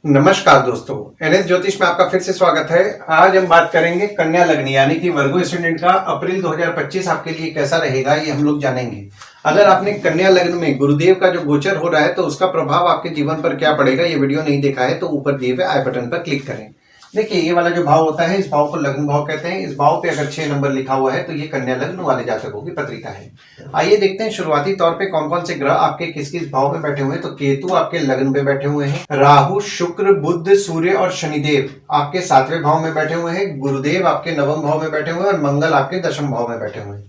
नमस्कार दोस्तों, एनएस ज्योतिष में आपका फिर से स्वागत है। आज हम बात करेंगे कन्या लग्न यानी कि वर्गो एस्टेंडेंट का अप्रैल 2025 आपके लिए कैसा रहेगा, ये हम लोग जानेंगे। अगर आपने कन्या लग्न में गुरुदेव का जो गोचर हो रहा है तो उसका प्रभाव आपके जीवन पर क्या पड़ेगा, ये वीडियो नहीं देखा है तो ऊपर दिए हुए आई बटन पर क्लिक करें। देखिए, ये वाला जो भाव होता है इस भाव को लग्न भाव कहते हैं। इस भाव पे अगर 6 नंबर लिखा हुआ है तो ये कन्या लग्न वाले जातकों की पत्रिका है। आइए देखते हैं शुरुआती तौर पे कौन कौन से ग्रह आपके किस किस भाव में बैठे हुए हैं। तो केतु आपके लग्न में बैठे हुए हैं, राहु शुक्र बुध सूर्य और शनिदेव आपके 7वें भाव में बैठे हुए हैं, गुरुदेव आपके 9वें भाव में बैठे हुए हैं और मंगल आपके 10वें भाव में बैठे हुए हैं।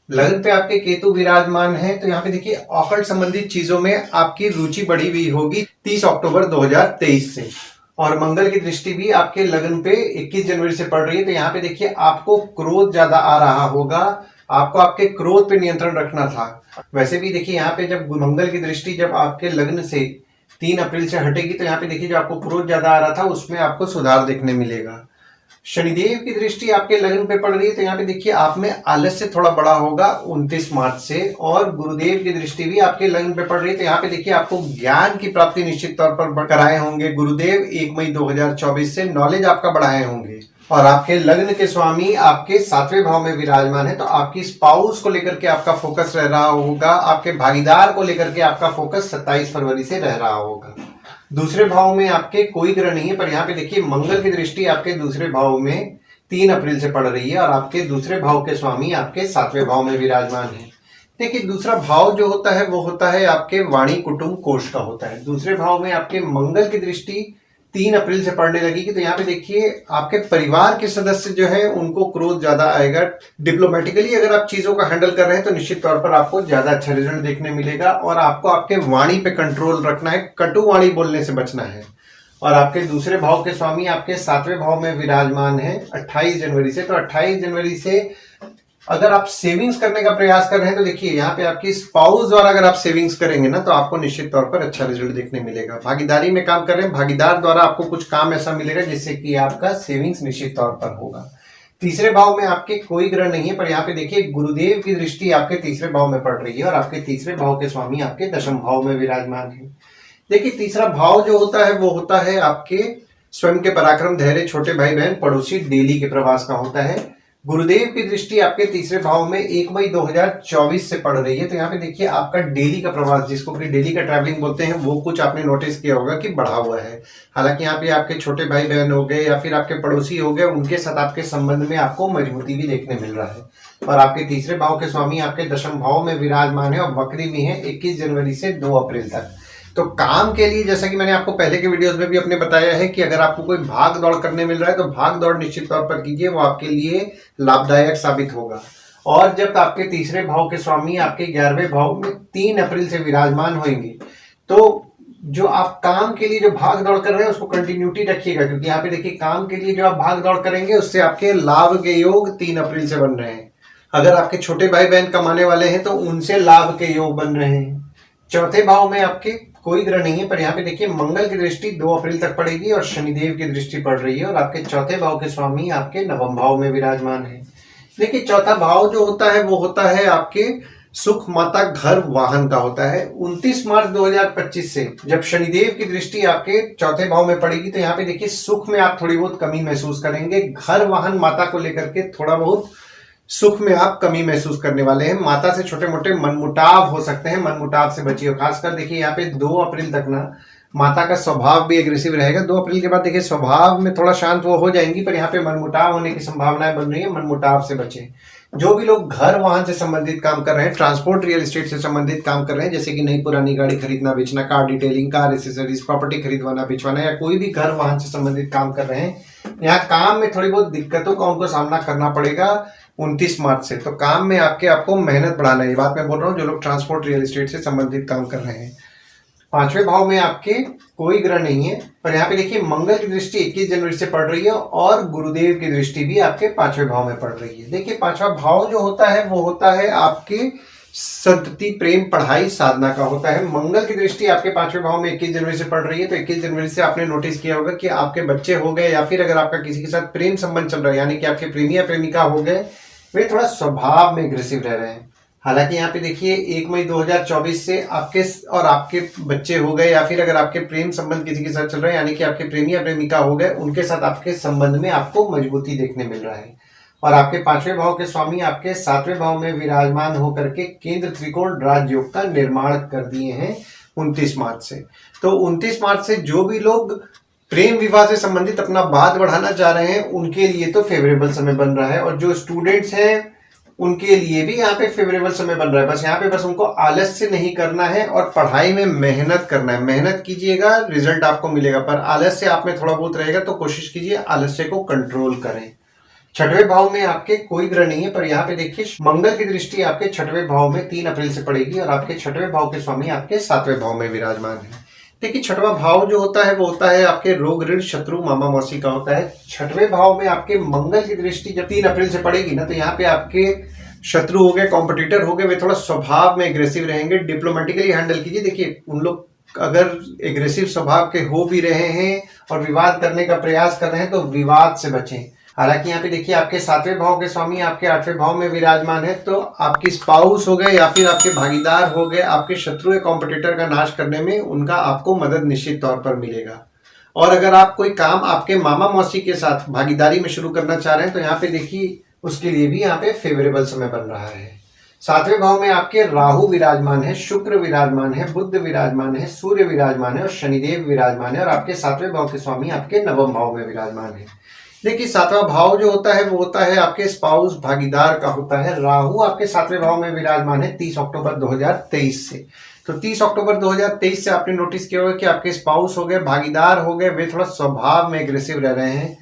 लग्न पे आपके केतु विराजमान है। तो यहाँ पे देखिए, ऑकल्ट संबंधित चीजों में आपकी रुचि बढ़ी हुई होगी 30 अक्टूबर 2023 से। और मंगल की दृष्टि भी आपके लग्न पे 21 जनवरी से पड़ रही है। तो यहाँ पे देखिए, आपको क्रोध ज्यादा आ रहा होगा, आपको आपके क्रोध पे नियंत्रण रखना था। वैसे भी देखिए, यहाँ पे जब मंगल की दृष्टि जब आपके लग्न से 3 अप्रैल से हटेगी तो यहाँ पे देखिए, जो आपको क्रोध ज्यादा आ रहा था उसमें आपको सुधार देखने मिलेगा। शनिदेव की दृष्टि आपके लग्न पे पड़ रही है। तो यहाँ पे देखिए, आप में आलस्य थोड़ा बड़ा होगा 29 मार्च से। और गुरुदेव की दृष्टि भी आपके लग्न पे पड़ रही है। तो यहाँ पे देखिए, आपको ज्ञान की प्राप्ति निश्चित तौर पर कराए होंगे गुरुदेव 1 मई 2024 से। नॉलेज आपका बढ़ाए होंगे। और आपके लग्न के स्वामी आपके 7वें भाव में विराजमान है। तो आपकी स्पाउस को लेकर के आपका फोकस रह रहा होगा, आपके भागीदार को लेकर के आपका फोकस 27 फरवरी से रह रहा होगा। दूसरे भाव में आपके कोई ग्रह नहीं है, पर यहाँ पे देखिए, मंगल की दृष्टि आपके दूसरे भाव में 3 अप्रैल से पड़ रही है और आपके दूसरे भाव के स्वामी आपके 7वें भाव में विराजमान है। देखिए, दूसरा भाव जो होता है वो होता है आपके वाणी कुटुंब कोष का होता है। दूसरे भाव में आपके मंगल की दृष्टि 3 अप्रैल से पड़ने लगेगी। तो यहाँ पे देखिए, आपके परिवार के सदस्य जो है उनको क्रोध ज्यादा आएगा। डिप्लोमेटिकली अगर आप चीजों का हैंडल कर रहे हैं तो निश्चित तौर पर आपको ज्यादा अच्छा रिजल्ट देखने मिलेगा। और आपको आपके वाणी पे कंट्रोल रखना है, कटु वाणी बोलने से बचना है। और आपके दूसरे भाव के स्वामी आपके 7वें भाव में विराजमान है 28 जनवरी से। तो 28 जनवरी से अगर आप सेविंग्स करने का प्रयास कर रहे हैं तो देखिए, यहाँ पे आपकी स्पाउस द्वारा अगर आप सेविंग्स करेंगे ना तो आपको निश्चित तौर पर अच्छा रिजल्ट देखने मिलेगा। भागीदारी में काम कर रहे हैं, भागीदार द्वारा आपको कुछ काम ऐसा मिलेगा जिससे कि आपका सेविंग्स निश्चित तौर पर होगा। तीसरे भाव में आपके कोई ग्रह नहीं है, पर यहाँ पे देखिए, गुरुदेव की दृष्टि आपके तीसरे भाव में पड़ रही है और आपके तीसरे भाव के स्वामी आपके 10वें भाव में विराजमान है। देखिए, तीसरा भाव जो होता है वो होता है आपके स्वयं के पराक्रम, धैर्य, छोटे भाई बहन, पड़ोसी, डेली के प्रवास का होता है। गुरुदेव की दृष्टि आपके तीसरे भाव में 1 मई 2024 से पड़ रही है। तो यहाँ पे देखिए, आपका डेली का प्रवास, जिसको कि डेली का ट्रैवलिंग बोलते हैं, वो कुछ आपने नोटिस किया होगा कि बढ़ा हुआ है। हालांकि यहाँ पे आपके छोटे भाई बहन हो गए या फिर आपके पड़ोसी हो गए, उनके साथ आपके संबंध में आपको मजबूती भी देखने मिल रहा है। और आपके तीसरे भाव के स्वामी आपके 10वें भाव में विराजमान है और वक्री भी है 21 जनवरी से 2 अप्रैल तक। तो काम के लिए, जैसा कि मैंने आपको पहले के वीडियोस में भी अपने बताया है कि अगर आपको कोई भाग दौड़ करने मिल रहा है तो भाग दौड़ निश्चित तौर पर कीजिए, वो आपके लिए लाभदायक साबित होगा। और जब आपके तीसरे भाव के स्वामी आपके 11वें भाव में 3 अप्रैल से विराजमान होंगे तो जो आप काम के लिए जो भाग दौड़ कर रहे हैं उसको कंटिन्यूटी रखिएगा, क्योंकि यहाँ पे देखिए, काम के लिए जो आप भाग दौड़ करेंगे उससे आपके लाभ के योग 3 अप्रैल से बन रहे हैं। अगर आपके छोटे भाई बहन कमाने वाले हैं तो उनसे लाभ के योग बन रहे हैं। चौथे भाव में आपके कोई ग्रह नहीं है, पर यहाँ पे देखिए, मंगल की दृष्टि 2 अप्रैल तक पड़ेगी और शनिदेव की दृष्टि पड़ रही है और आपके चौथे भाव के स्वामी आपके 9वें भाव में विराजमान है। देखिए, चौथा भाव जो होता है वो होता है आपके सुख, माता, घर, वाहन का होता है। 29 मार्च 2025 से जब शनिदेव की दृष्टि आपके चौथे भाव में पड़ेगी तो यहाँ पे देखिए, सुख में आप थोड़ी बहुत कमी महसूस करेंगे। घर, वाहन, माता को लेकर के थोड़ा बहुत सुख में आप कमी महसूस करने वाले हैं। माता से छोटे मोटे मनमुटाव हो सकते हैं, मनमुटाव से बचिए। खासकर देखिए, यहाँ पे 2 अप्रैल तक ना माता का स्वभाव भी एग्रेसिव रहेगा। 2 अप्रैल के बाद देखिए, स्वभाव में थोड़ा शांत वो हो जाएंगी, पर यहाँ पे मनमुटाव होने की संभावनाएं बन रही है। मनमुटाव से बचे। जो भी लोग घर वाहन से संबंधित काम कर रहे हैं, ट्रांसपोर्ट रियल एस्टेट से संबंधित काम कर रहे हैं, जैसे कि नई पुरानी गाड़ी खरीदना बेचना, car detailing, car accessories, property खरीदवाना बेचवाना, या कोई भी घर वाहन से संबंधित काम कर रहे हैं, यहाँ काम में थोड़ी बहुत दिक्कतों का उनको सामना करना पड़ेगा 29 मार्च से। तो काम में आपको मेहनत बढ़ाना है, ये बात मैं बोल रहा हूँ जो लोग ट्रांसपोर्ट रियल एस्टेट से संबंधित काम कर रहे हैं। 5वें भाव में आपके कोई ग्रह नहीं है, पर यहाँ पे देखिए, मंगल की दृष्टि 21 जनवरी से पड़ रही है और गुरुदेव की दृष्टि भी आपके 5वें भाव में पड़ रही है। देखिए, 5वां भाव जो होता है वो होता है आपके संतति, प्रेम, पढ़ाई, साधना का होता है। मंगल की दृष्टि आपके 5वें भाव में 21 जनवरी से पड़ रही है। तो 21 जनवरी से आपने नोटिस किया होगा कि आपके बच्चे हो गए या फिर अगर आपका किसी के साथ प्रेम संबंध चल रहा है, यानी कि आपके प्रेमी या प्रेमिका हो गए, वे थोड़ा स्वभाव में एग्रेसिव रह रहे हैं। हालांकि यहाँ पे देखिए 1 मई 2024 से आपके और आपके बच्चे हो गए या फिर अगर आपके प्रेम संबंध किसी के साथ चल रहा है, यानी कि आपके प्रेमी या प्रेमिका हो गए, उनके साथ आपके संबंध में आपको मजबूती देखने मिल रहा है। और आपके 5वें भाव के स्वामी आपके 7वें भाव में विराजमान होकर के केंद्र त्रिकोण राजयोग का निर्माण कर दिए हैं 29 मार्च से। तो 29 मार्च से जो भी लोग प्रेम विवाह से संबंधित अपना बात बढ़ाना चाह रहे हैं उनके लिए तो फेवरेबल समय बन रहा है, और जो स्टूडेंट्स हैं उनके लिए भी यहाँ पे फेवरेबल समय बन रहा है। बस यहाँ पे बस उनको आलस्य नहीं करना है और पढ़ाई में मेहनत करना है। मेहनत कीजिएगा, रिजल्ट आपको मिलेगा, पर आलस्य आप में थोड़ा बहुत रहेगा तो कोशिश कीजिए आलस्य को कंट्रोल करें। 6वें भाव में आपके कोई ग्रह नहीं है, पर यहाँ पे देखिए मंगल की दृष्टि आपके 6वें भाव में 3 अप्रैल से पड़ेगी और आपके 6वें भाव के स्वामी आपके 7वें भाव में विराजमान है। देखिए 6वां भाव जो होता है वो होता है आपके रोग ऋण शत्रु मामा मौसी का होता है। 6वें भाव में आपके मंगल की दृष्टि जब 3 अप्रैल से पड़ेगी ना, तो यहाँ पे आपके शत्रु हो गए, कॉम्पिटिटर हो गए, वे थोड़ा स्वभाव में एग्रेसिव रहेंगे। डिप्लोमेटिकली हैंडल कीजिए। देखिए उन लोग अगर एग्रेसिव स्वभाव के हो भी रहे हैं और विवाद करने का प्रयास कर रहे हैं तो विवाद से बचें। हालांकि यहाँ पे देखिए आपके 7वें भाव के स्वामी आपके 8वें भाव में विराजमान है, तो आपकी स्पाउस हो गए या फिर आपके भागीदार हो गए, आपके शत्रु या कॉम्पिटिटर का नाश करने में उनका आपको मदद निश्चित तौर पर मिलेगा। और अगर आप कोई काम आपके मामा मौसी के साथ भागीदारी में शुरू करना चाह रहे हैं तो यहाँ पे देखिए उसके लिए भी यहाँ पे फेवरेबल समय बन रहा है। 7वें भाव में आपके राहु विराजमान है, शुक्र विराजमान है, बुध विराजमान है, सूर्य विराजमान है और शनिदेव विराजमान है, और आपके 7वें भाव के स्वामी आपके 9वें भाव में विराजमान है। देखिए 7वां भाव जो होता है वो होता है आपके स्पाउस भागीदार का होता है। राहु आपके 7वें भाव में विराजमान है 30 अक्टूबर 2023 से। तो 30 अक्टूबर 2023 से आपने नोटिस किया होगा कि आपके स्पाउस हो गए, भागीदार हो गए, वे थोड़ा स्वभाव में एग्रेसिव रह रहे हैं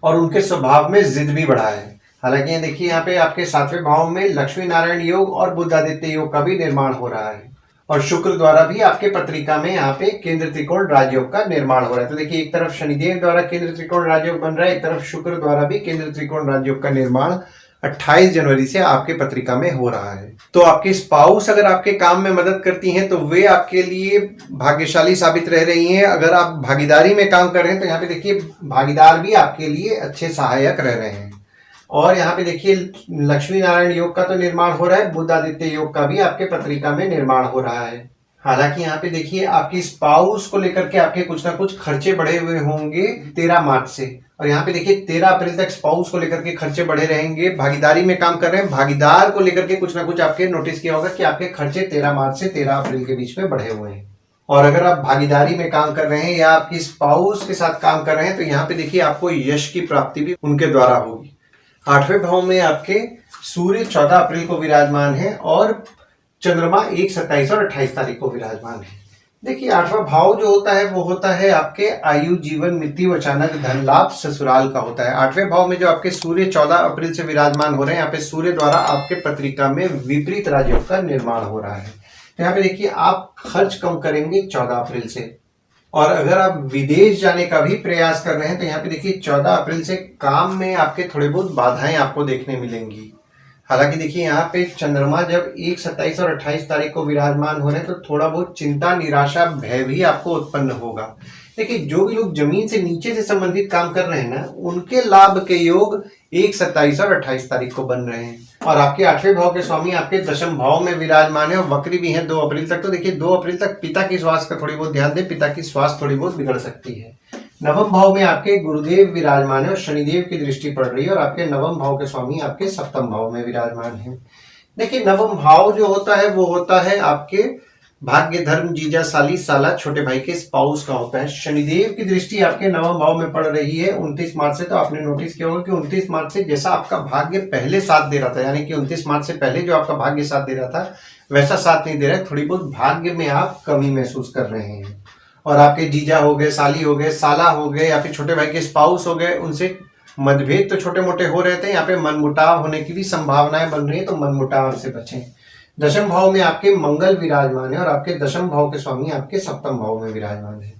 और उनके स्वभाव में जिद भी बढ़ा है। हालांकि देखिए यहाँ पे आपके 7वें भाव में लक्ष्मी नारायण योग और बुधादित्य योग का भी निर्माण हो रहा है, और शुक्र द्वारा भी आपके पत्रिका में यहाँ पे केंद्र त्रिकोण राजयोग का निर्माण हो रहा है। तो देखिए एक तरफ शनिदेव द्वारा केंद्र त्रिकोण राजयोग बन रहा है, एक तरफ शुक्र द्वारा भी केंद्र त्रिकोण राजयोग का निर्माण 28 जनवरी से आपके पत्रिका में हो रहा है। तो आपकी स्पाउस अगर आपके काम में मदद करती हैं तो वे आपके लिए भाग्यशाली साबित रह रही हैं। अगर आप भागीदारी में काम कर रहे हैं तो यहाँ पे देखिए भागीदार भी आपके लिए अच्छे सहायक रह रहे हैं। और यहाँ पे देखिए लक्ष्मी नारायण योग का तो निर्माण हो रहा है, बुध आदित्य योग का भी आपके पत्रिका में निर्माण हो रहा है। हालांकि यहाँ पे देखिए आपकी स्पाउस को लेकर के आपके कुछ ना कुछ खर्चे बढ़े हुए होंगे 13 मार्च से, और यहाँ पे देखिए 13 अप्रैल तक स्पाउस को लेकर के खर्चे बढ़े रहेंगे। भागीदारी में काम कर रहे हैं, भागीदार को लेकर के कुछ ना कुछ आपके नोटिस किया होगा कि आपके खर्चे 13 मार्च से 13 अप्रैल के बीच में बढ़े हुए हैं। और अगर आप भागीदारी में काम कर रहे हैं या आपकी स्पाउस के साथ काम कर रहे हैं तो यहाँ पे देखिए आपको यश की प्राप्ति भी उनके द्वारा होगी। 8वें भाव में आपके सूर्य 14 अप्रैल को विराजमान है और चंद्रमा 1, 27 और 28 तारीख को विराजमान है। देखिए 8वां भाव जो होता है वो होता है आपके आयु, जीवन, मृत्यु, अचानक धन लाभ, ससुराल का होता है। 8वें भाव में जो आपके सूर्य 14 अप्रैल से विराजमान हो रहे हैं, यहाँ पे सूर्य द्वारा आपके पत्रिका में विपरीत राजयोग का निर्माण हो रहा है। तो यहाँ पे देखिए आप खर्च कम करेंगे 14 अप्रैल से, और अगर आप विदेश जाने का भी प्रयास कर रहे हैं तो यहाँ पे देखिए 14 अप्रैल से काम में आपके थोड़े बहुत बाधाएं आपको देखने मिलेंगी। हालांकि देखिए यहाँ पे चंद्रमा जब 1, 27 और 28 तारीख को विराजमान हो रहे हैं तो थोड़ा बहुत चिंता, निराशा, भय भी आपको उत्पन्न होगा। देखिए जो भी लोग जमीन से नीचे से संबंधित काम कर रहे हैं ना, उनके लाभ के योग 1, 27 और 28 तारीख को बन रहे हैं। और आपके 8वें भाव के स्वामी आपके 10वें भाव में विराजमान है और वक्री भी हैं 2 अप्रैल तक। तो देखिए 2 अप्रैल तक पिता की स्वास्थ्य का थोड़ी बहुत ध्यान दें, पिता की स्वास्थ्य थोड़ी बहुत बिगड़ सकती है। 9वें भाव में आपके गुरुदेव विराजमान है और शनिदेव की दृष्टि पड़ रही है, और आपके 9वें भाव के स्वामी आपके 7वें भाव में विराजमान है। देखिए 9वां भाव जो होता है वो होता है आपके भाग्य, धर्म, जीजा, साली, साला, छोटे भाई के स्पाउस का होता है। शनिदेव की दृष्टि आपके 9वें भाव में पड़ रही है 29 मार्च से। तो आपने नोटिस किया होगा कि 29 मार्च से जैसा आपका भाग्य पहले साथ दे रहा था, यानी कि 29 मार्च से पहले जो आपका भाग्य साथ दे रहा था वैसा साथ नहीं दे रहा है। थोड़ी बहुत भाग्य में आप कमी महसूस कर रहे हैं, और आपके जीजा हो गए, साली हो गए, साला हो गए या फिर छोटे भाई के स्पाउस हो गए, उनसे मतभेद तो छोटे मोटे हो रहे थे। यहाँ पे मनमुटाव होने की भी संभावनाएं बन रही है, तो मनमुटाव से बचें। 10वें भाव में आपके मंगल विराजमान है और आपके 10वें भाव के स्वामी आपके 7वें भाव में विराजमान है।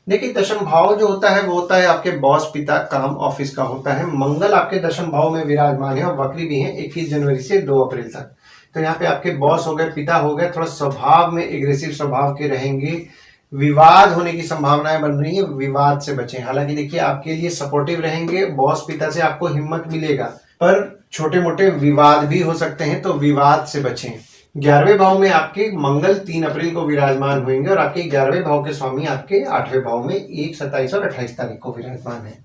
देखिए 10वां भाव जो होता है वो होता है आपके बॉस, पिता, काम, ऑफिस का होता है। मंगल आपके 10वें भाव में विराजमान है और वक्री भी है 21 जनवरी से 2 अप्रैल तक। तो यहाँ पे आपके बॉस हो गए, पिता हो गए, थोड़ा स्वभाव में एग्रेसिव स्वभाव के रहेंगे, विवाद होने की संभावनाएं बन रही है, विवाद से बचें। हालांकि देखिए आपके लिए सपोर्टिव रहेंगे, बॉस, पिता से आपको हिम्मत मिलेगा, पर छोटे मोटे विवाद भी हो सकते हैं, तो विवाद से बचें। 11वें भाव में आपके मंगल 3 अप्रैल को विराजमान होंगे और आपके 11वें भाव के स्वामी आपके 8वें भाव में 1, 27 और 28 तारीख को विराजमान है।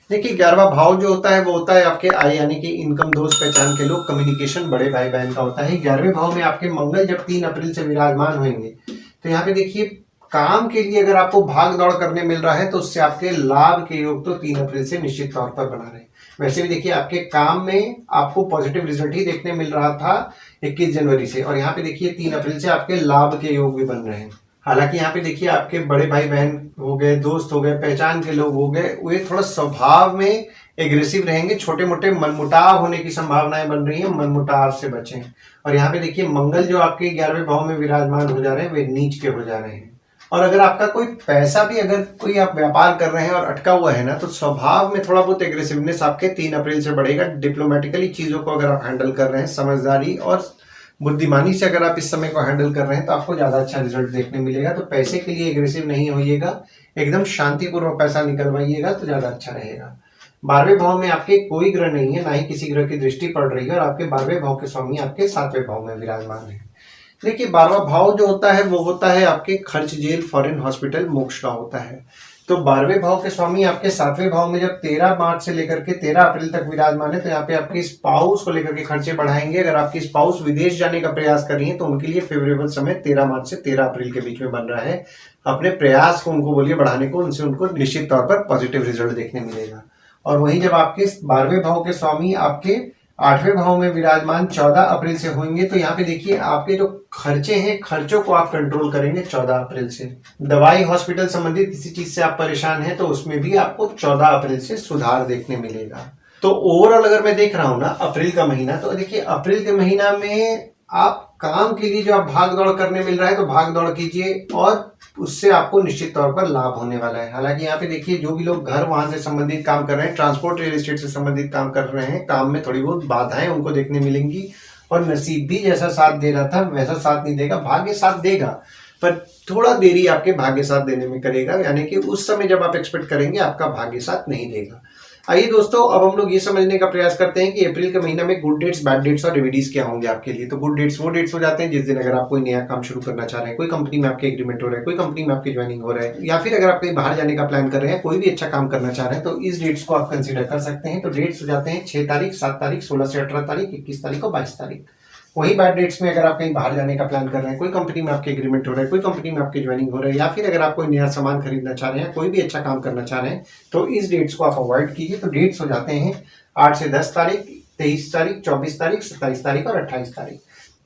देखिए 11वां भाव जो होता है वो होता है आपके आय यानी कि इनकम, दोस्त, पहचान के लोग, कम्युनिकेशन, बड़े भाई बहन का होता है। 11वें भाव में आपके मंगल जब 3 अप्रैल से विराजमान होंगे तो यहाँ पे देखिए काम के लिए अगर आपको भाग दौड़ करने मिल रहा है तो उससे आपके लाभ के योग तो 3 अप्रैल से निश्चित तौर पर बना रहे हैं। वैसे भी देखिए आपके काम में आपको पॉजिटिव रिजल्ट ही देखने मिल रहा था 21 जनवरी से, और यहाँ पे देखिए 3 अप्रैल से आपके लाभ के योग भी बन रहे हैं। हालांकि यहाँ पे देखिए आपके बड़े भाई बहन हो गए, दोस्त हो गए, पहचान के लोग हो गए, वे थोड़ा स्वभाव में एग्रेसिव रहेंगे, छोटे मोटे मनमुटाव होने की संभावनाएं बन रही हैं, मनमुटाव से बचें। और यहाँ पे देखिए मंगल जो आपके 11वें भाव में विराजमान हो जा रहे हैं वे नीच के हो जा रहे हैं। और अगर आपका कोई पैसा भी, अगर कोई आप व्यापार कर रहे हैं और अटका हुआ है ना, तो स्वभाव में थोड़ा बहुत एग्रेसिवनेस आपके 3 अप्रैल से बढ़ेगा। डिप्लोमेटिकली चीजों को अगर आप हैंडल कर रहे हैं, समझदारी और बुद्धिमानी से अगर आप इस समय को हैंडल कर रहे हैं तो आपको ज्यादा अच्छा रिजल्ट देखने मिलेगा। तो पैसे के लिए एग्रेसिव नहीं होइएगा, एकदम शांतिपूर्वक पैसा निकलवाइएगा तो ज्यादा अच्छा रहेगा। 12वें भाव में आपके कोई ग्रह नहीं है, ना ही किसी ग्रह की दृष्टि पड़ रही है, और आपके 12वें भाव के स्वामी आपके 7वें भाव में विराजमान है। देखिए 12वां भाव जो होता है वो होता है आपके खर्च, जेल, फॉरेन, हॉस्पिटल, मोक्ष का होता है। तो 12वें भाव के स्वामी आपके 7वें भाव में जब 13 मार्च से लेकर के 13 अप्रैल तक विराजमान है तो यहाँ पे आपके स्पाउस को लेकर के खर्चे बढ़ाएंगे। अगर आपकी स्पाउस विदेश जाने का प्रयास कर रही है तो उनके लिए फेवरेबल समय 13 मार्च से 13 अप्रैल के बीच में बन रहा है। अपने प्रयास को उनको बोलिए बढ़ाने को, उनसे उनको निश्चित तौर पर पॉजिटिव रिजल्ट देखने मिलेगा। और वहीं जब आपके 12वें भाव के स्वामी आपके 8वें भाव में विराजमान 14 अप्रैल से होंगे तो यहाँ पे देखिए आपके जो खर्चे हैं, खर्चों को आप कंट्रोल करेंगे 14 अप्रैल से। दवाई, हॉस्पिटल संबंधित किसी चीज से आप परेशान हैं तो उसमें भी आपको 14 अप्रैल से सुधार देखने मिलेगा। तो ओवरऑल अगर मैं देख रहा हूं ना अप्रैल का महीना, तो देखिए अप्रैल के महीना में आप काम के लिए जो आप भाग दौड़ करने मिल रहा है तो भाग दौड़ कीजिए और उससे आपको निश्चित तौर पर लाभ होने वाला है। हालांकि यहाँ पे देखिए जो भी लोग घर वहां से संबंधित काम कर रहे हैं, ट्रांसपोर्ट, रियल एस्टेट से संबंधित काम कर रहे हैं, काम में थोड़ी बहुत बाधाएं उनको देखने मिलेंगी और नसीब भी जैसा साथ दे रहा था वैसा साथ नहीं देगा। भाग्य साथ देगा पर थोड़ा देरी आपके भाग्य साथ देने में करेगा, यानी कि उस समय जब आप एक्सपेक्ट करेंगे आपका भाग्य साथ नहीं देगा। आइए दोस्तों अब हम लोग ये समझने का प्रयास करते हैं कि अप्रैल के महीना में गुड डेट्स, बैड डेट्स और रेमेडीज क्या होंगे आपके लिए। तो गुड डेट्स वो डेट्स हो जाते हैं जिस दिन अगर आप कोई नया काम शुरू करना चाह रहे हैं, कोई कंपनी में आपके एग्रीमेंट हो रहा है, कोई कंपनी में आपकी ज्वाइनिंग हो रहा है, या फिर अगर आप कहीं बाहर जाने का प्लान कर रहे हैं, कोई भी अच्छा काम करना चाह रहे हैं तो इस डेट्स को आप कंसिडर कर सकते हैं। तो डेट्स हो जाते हैं 6 तारीख, 7 तारीख, 16 से 18 तारीख, 21 तारीख और 22 तारीख। वही बैड डेट्स में अगर आप कहीं बाहर जाने का प्लान कर रहे हैं, कोई कंपनी में आपके एग्रीमेंट हो रहा है, कोई कंपनी में आपकी ज्वाइनिंग हो रहा है, या फिर अगर आप कोई नया सामान खरीदना चाह रहे हैं, कोई भी अच्छा काम करना चाह रहे हैं तो इस डेट्स को आप अवॉइड कीजिए। तो डेट्स हो जाते हैं 8 से 10 तारीख, 23 तारीख, 24 तारीख, 27 तारीख और 28 तारीख।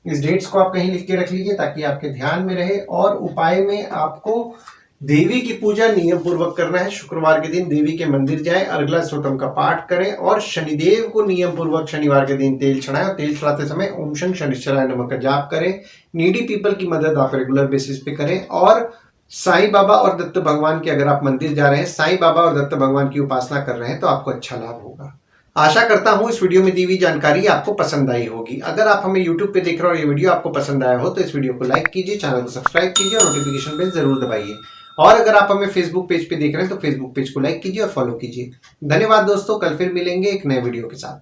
इस डेट्स को आप कहीं लिख के रख लीजिए ताकि आपके ध्यान में रहे। और उपाय में आपको देवी की पूजा नियम पूर्वक करना है। शुक्रवार के दिन देवी के मंदिर जाएं, अर्गला स्तोत्रम का पाठ करें और शनिदेव को नियम पूर्वक शनिवार के दिन तेल चढ़ाएं और तेल चढ़ाते समय ओम शं शनिश्चराय नमः का जाप करें। नीडी पीपल की मदद आप रेगुलर बेसिस पे करें और साईं बाबा और दत्त भगवान के, अगर आप मंदिर जा रहे हैं, साईं बाबा और दत्त भगवान की उपासना कर रहे हैं तो आपको अच्छा लाभ होगा। आशा करता हूं इस वीडियो में दी हुई जानकारी आपको पसंद आई होगी। अगर आप हमें YouTube पे देख रहे हो और ये वीडियो आपको पसंद आया हो तो इस वीडियो को लाइक कीजिए, चैनल को सब्सक्राइब कीजिए और नोटिफिकेशन बेल जरूर दबाइए। और अगर आप हमें फेसबुक पेज पे देख रहे हैं तो फेसबुक पेज को लाइक कीजिए और फॉलो कीजिए। धन्यवाद दोस्तों, कल फिर मिलेंगे एक नए वीडियो के साथ।